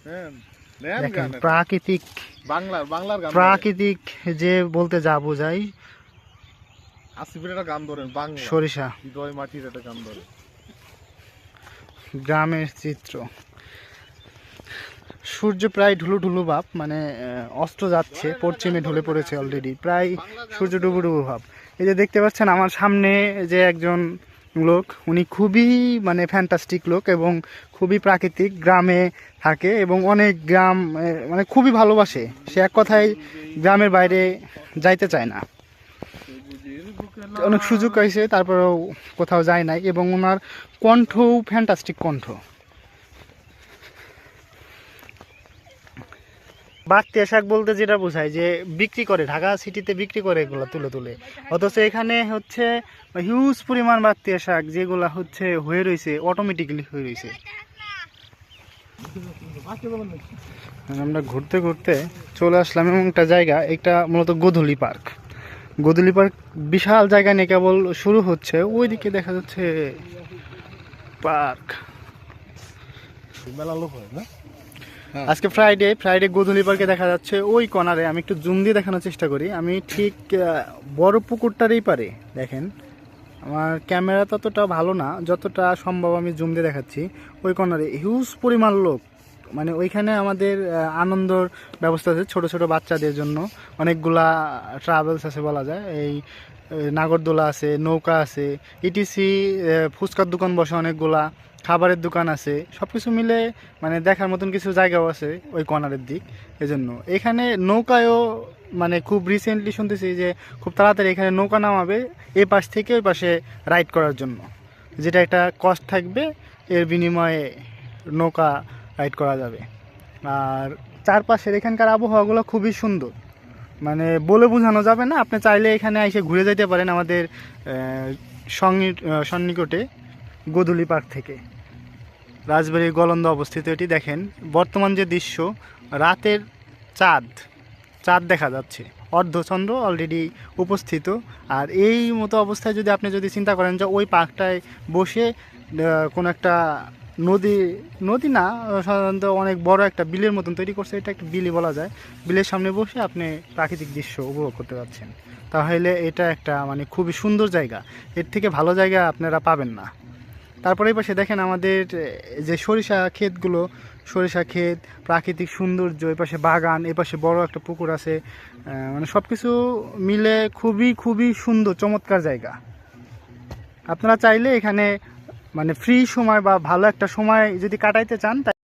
দেখেন প্রাকৃতিক প্রাকৃতিক যে বলতে যা বোঝাই সরিষা গ্রামের চিত্র। সূর্য প্রায় ঢুলু ঢুলু ভাব, মানে অস্ত যাচ্ছে, পশ্চিমে ঢলে পড়েছে অলরেডি, প্রায় সূর্য ডুবু ডুবু ভাব। এই যে দেখতে পাচ্ছেন আমার সামনে যে একজন লোক, উনি খুবই মানে ফ্যান্টাস্টিক লোক এবং খুবই প্রাকৃতিক, গ্রামে থাকে এবং অনেক গ্রাম মানে খুবই ভালোবাসে। সে এক কথায় গ্রামের বাইরে যাইতে চায় না। অনেক সুযোগ হয়েছে তারপরেও কোথাও যায় নাই এবং ওনার কণ্ঠও ফ্যান্টাস্টিক কণ্ঠ। বাড়তি শাক বলতে যেটা বোঝায় যে বিক্রি করে, ঢাকা সিটিতে বিক্রি করে এগুলো তুলে তুলে, অথচ এখানে হচ্ছে হিউজ পরিমাণ বাড়তি শাক যেগুলো হচ্ছে হয়ে রয়েছে, অটোমেটিক্যালি হয়ে রয়েছে। আমরা ঘুরতে ঘুরতে চলে আসলাম এমন একটা জায়গা, এটা মূলত গোধূলি পার্ক। গোধূলি পার্ক বিশাল জায়গা নিয়ে কেবল শুরু হচ্ছে, ওইদিকে দেখা যাচ্ছে পার্ক। মেলা লোক হয় না আজকে ফ্রাইডে গোধূলি পার্কে দেখা যাচ্ছে ওই কর্নারে। আমি একটু জুম দিয়ে দেখানোর চেষ্টা করি। আমি ঠিক বড় পুকুরটারই পারে, দেখেন আমার ক্যামেরা ততটা ভালো না, যতটা সম্ভব আমি জুম দিয়ে দেখাচ্ছি। ওই কর্নারে হিউজ পরিমাণ লোক, মানে ওইখানে আমাদের আনন্দর ব্যবস্থা আছে ছোট ছোট বাচ্চাদের জন্য। অনেকগুলা ট্রাভেলস আছে বলা যায়, এই নাগরদোলা আছে, নৌকা আছে, ইটিসি, ফুচকার দোকান বসে অনেকগুলা, খাবারের দোকান আছে, সব কিছু মিলে মানে দেখার মতন কিছু জায়গাও আছে ওই কর্নারের দিক। এজন্য এখানে নৌকায়ও মানে খুব রিসেন্টলি শুনতেছি যে খুব তাড়াতাড়ি এখানে নৌকা নামাবে এই পাশ থেকে ওই পাশে রাইড করার জন্য, যেটা একটা কস্ট থাকবে, এর বিনিময়ে নৌকা রাইড করা যাবে। আর চারপাশের এখানকার আবহাওয়াগুলো খুবই সুন্দর, মানে বলে বোঝানো যাবে না। আপনি চাইলে এখানে এসে ঘুরে যেতে পারেন আমাদের সন্নিকটে গোধূলি পার্ক থেকে। রাজবাড়ির গলন্দ অবস্থিত এটি। দেখেন বর্তমান যে দৃশ্য, রাতের চাঁদ দেখা যাচ্ছে, অর্ধচন্দ্র অলরেডি উপস্থিত। আর এই মতো অবস্থায় আপনি যদি চিন্তা করেন যে ওই পার্কটায় বসে কোনো একটা নদী না, সাধারণত অনেক বড় একটা বিলের মতন তৈরি করছে, এটা একটা বিলই বলা যায়, বিলের সামনে বসে আপনি প্রাকৃতিক দৃশ্য উপভোগ করতে পারছেন, তাহলে এটা একটা মানে খুবই সুন্দর জায়গা। এর থেকে ভালো জায়গা আপনারা পাবেন না। তারপরে এই পাশে দেখেন আমাদের যে সরিষা ক্ষেতগুলো, সরিষা ক্ষেত, প্রাকৃতিক সৌন্দর্য, এই পাশে বাগান, এই পাশে বড় একটা পুকুর আছে, মানে সব কিছু মিলে খুবই খুবই সুন্দর চমৎকার জায়গা। আপনারা চাইলে এখানে মানে ফ্রি সময় বা ভালো একটা সময় যদি কাটাইতে চান